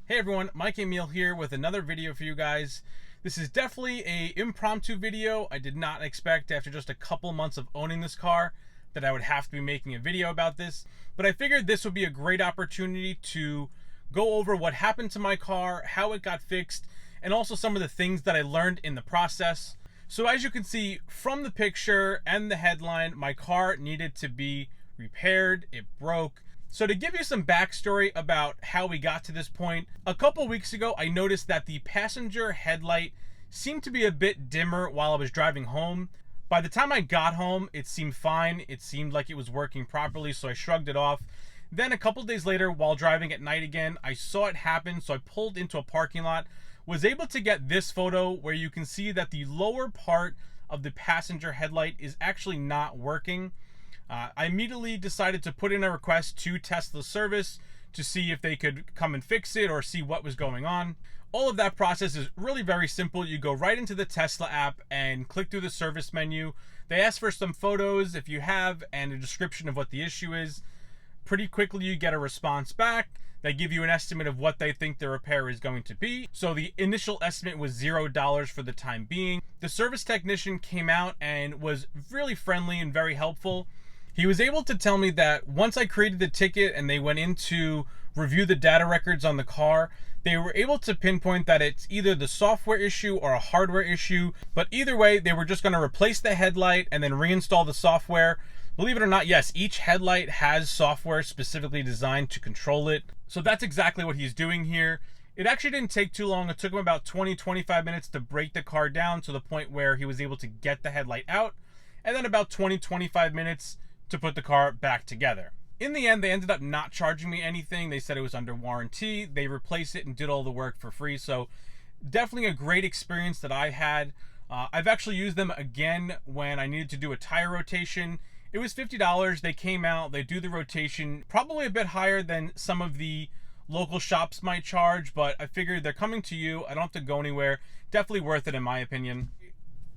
Hey everyone, Mike Emil here with another video for you guys. This is definitely a impromptu video. I did not expect after just a couple months of owning this car that I would have to be making a video about this, but I figured this would be a great opportunity to go over what happened to my car, how it got fixed, and also some of the things that I learned in the process. So as you can see from the picture and the headline, my car needed to be repaired. It broke. So to give you some backstory about how we got to this point, a couple weeks ago I noticed that the passenger headlight seemed to be a bit dimmer while I was driving home. By the time I got home, it seemed fine. It seemed like it was working properly, so I shrugged it off. Then a couple days later, while driving at night again, I saw it happen, so I pulled into a parking lot, was able to get this photo where you can see that the lower part of the passenger headlight is actually not working. I immediately decided to put in a request to Tesla service to see if they could come and fix it or see what was going on. All of that process is really very simple. You go right into the Tesla app and click through the service menu. They ask for some photos if you have and a description of what the issue is. Pretty quickly you get a response back. They give you an estimate of what they think the repair is going to be. So the initial estimate was $0 for the time being. The service technician came out and was really friendly and very helpful. He was able to tell me that once I created the ticket and they went in to review the data records on the car, they were able to pinpoint that it's either the software issue or a hardware issue. But either way, they were just going to replace the headlight and then reinstall the software. Believe it or not, yes, each headlight has software specifically designed to control it. So that's exactly what he's doing here. It actually didn't take too long. It took him about 20-25 minutes to break the car down to the point where he was able to get the headlight out. And then about 20-25 minutes to put the car back together. In the end, they ended up not charging me anything. They said it was under warranty. They replaced it and did all the work for free. So definitely a great experience that I had. I've actually used them again when I needed to do a tire rotation. It was $50. They came out, they do the rotation, probably a bit higher than some of the local shops might charge, but I figured they're coming to you. I don't have to go anywhere. Definitely worth it in my opinion.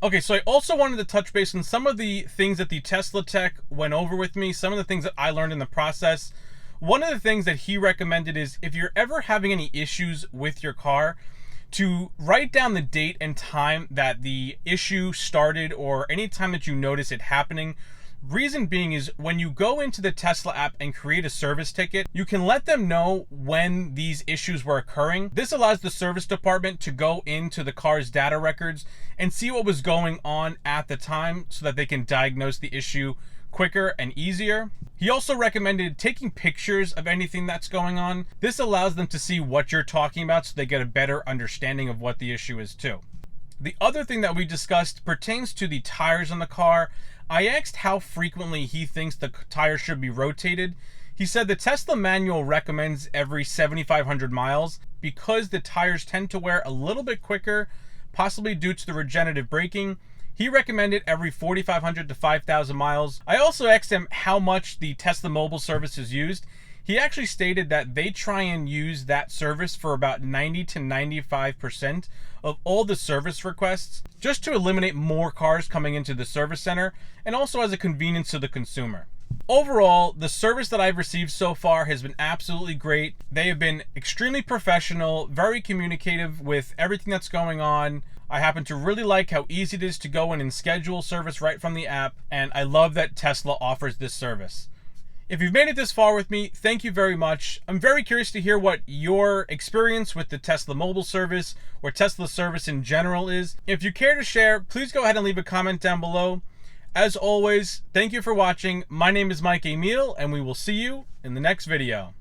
Okay, so I also wanted to touch base on some of the things that the Tesla tech went over with me, some of the things that I learned in the process. One of the things that he recommended is if you're ever having any issues with your car, to write down the date and time that the issue started or any time that you notice it happening. Reason being is when you go into the Tesla app and create a service ticket, you can let them know when these issues were occurring. This allows the service department to go into the car's data records and see what was going on at the time so that they can diagnose the issue quicker and easier. He also recommended taking pictures of anything that's going on. This allows them to see what you're talking about so they get a better understanding of what the issue is too. The other thing that we discussed pertains to the tires on the car. I asked how frequently he thinks the tires should be rotated. He said the Tesla manual recommends every 7,500 miles because the tires tend to wear a little bit quicker, possibly due to the regenerative braking. He recommended every 4,500 to 5,000 miles. I also asked him how much the Tesla mobile service is used. He actually stated that they try and use that service for about 90 to 95% of all the service requests, just to eliminate more cars coming into the service center and also as a convenience to the consumer. Overall, the service that I've received so far has been absolutely great. They have been extremely professional, very communicative with everything that's going on. I happen to really like how easy it is to go in and schedule service right from the app, and I love that Tesla offers this service. If you've made it this far with me, thank you very much. I'm very curious to hear what your experience with the Tesla mobile service or Tesla service in general is. If you care to share, please go ahead and leave a comment down below. As always, thank you for watching. My name is Mike Emil, and we will see you in the next video.